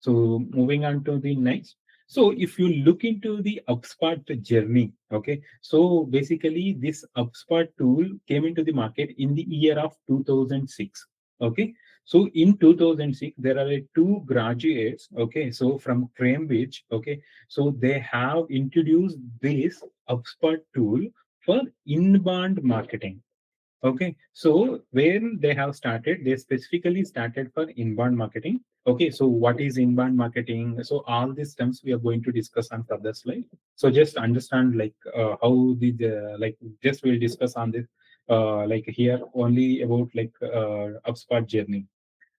So moving on to the next. So if you look into the HubSpot journey, okay, so basically this HubSpot tool came into the market in the year of 2006. Okay, so in 2006 there are two graduates. Okay, so from Cambridge. Okay, so they have introduced this HubSpot tool for inbound marketing. Okay, so when they have started, they specifically started for inbound marketing. Okay, so what is inbound marketing? So all these terms we are going to discuss on further slide. So just understand like how the like just we'll discuss on this like here only about like HubSpot journey.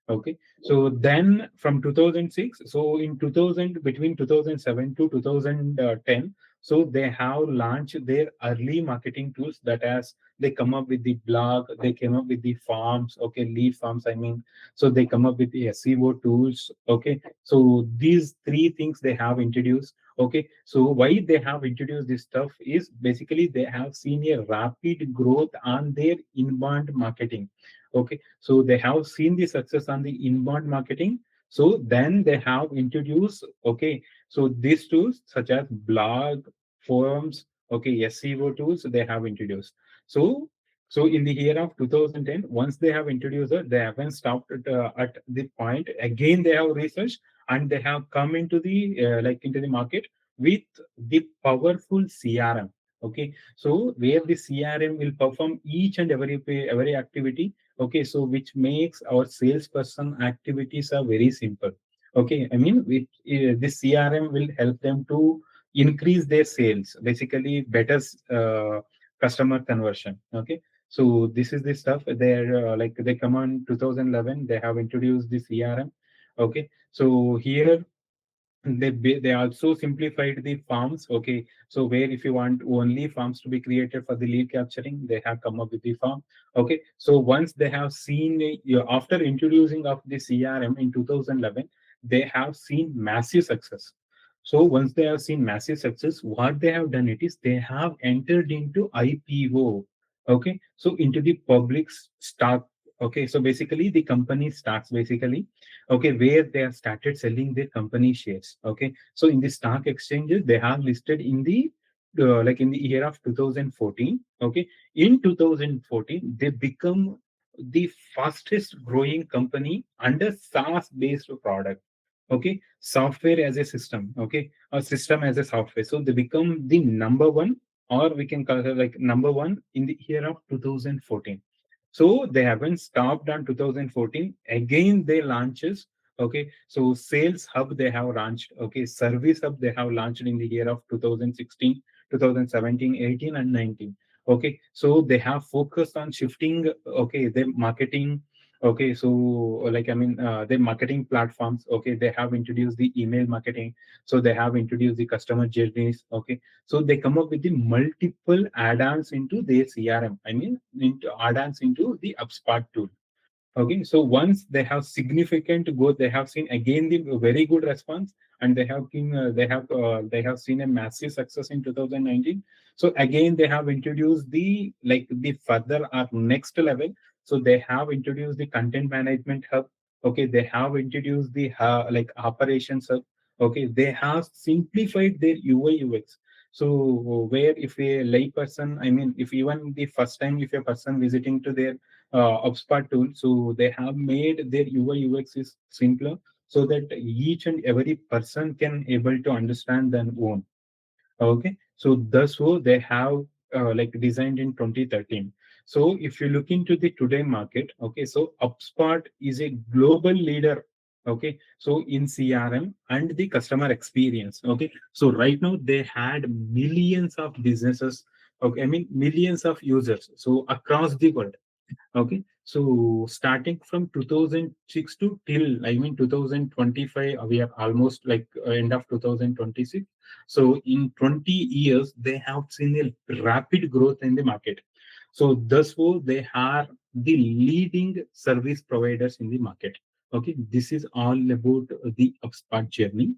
Okay, so then from 2006, so in 2000, between 2007 to 2010, so they have launched their early marketing tools that as they come up with the blog, they came up with the forms, okay, lead forms, I mean, so they come up with the SEO tools, okay. So these three things they have introduced, okay. So why they have introduced this stuff is basically they have seen a rapid growth on their inbound marketing. Okay, so they have seen the success on the inbound marketing. So then they have introduced, okay, so these tools such as blog, forums, okay, SEO tools they have introduced. So so in the year of 2010, once they have introduced it, they haven't stopped at the point. Again, they have researched and they have come into the like into the market with the powerful CRM. Okay, so where the CRM will perform each and every activity. Okay, so which makes our salesperson activities are very simple. Okay, I mean, this CRM will help them to increase their sales, basically better customer conversion. Okay, so this is the stuff. They're like they come on 2011. They have introduced the CRM. Okay, so here they also simplified the forms. Okay, so where if you want only forms to be created for the lead capturing, they have come up with the form. Okay, so once they have seen after introducing of the CRM in 2011, they have seen massive success. So once they have seen massive success, what they have done it is they have entered into IPO. Okay, so into the public stock. Okay, so basically the company stocks basically, okay, where they have started selling their company shares. Okay, so in the stock exchanges they have listed in the like in the year of 2014. Okay, in 2014 they become the fastest growing company under SaaS based product. Okay, software as a system, okay, or system as a software. So they become the number one, or we can call it like number one in the year of 2014. So they haven't stopped on 2014. Again, they launches. Okay, so Sales Hub they have launched. Okay, Service Hub they have launched in the year of 2016, 2017, 18, and 19. Okay, so they have focused on shifting. Okay, their marketing. Okay, so like I mean, their marketing platforms. Okay, they have introduced the email marketing. So they have introduced the customer journeys. Okay, so they come up with the multiple add-ons into their CRM. I mean, into add-ons into the HubSpot tool. Okay, so once they have significant growth, they have seen again the very good response, and they have seen a massive success in 2019. So again, they have introduced the like the further or next level. So they have introduced the content management hub. Okay, they have introduced the like operations hub. Okay, they have simplified their UI UX. So where if a lay person, I mean, if even the first time if a person visiting to their HubSpot tool. So they have made their UI UX is simpler so that each and every person can able to understand and own. Okay, so thus so they have like designed in 2013. So if you look into the today market, okay, so HubSpot is a global leader. Okay, so in CRM and the customer experience. Okay, so right now they had millions of businesses. Okay, I mean millions of users. So across the world. Okay, so starting from 2006 to till I mean 2025, we are almost like end of 2026. So in 20 years, they have seen a rapid growth in the market. So thus far, they are the leading service providers in the market. Okay, this is all about the HubSpot journey.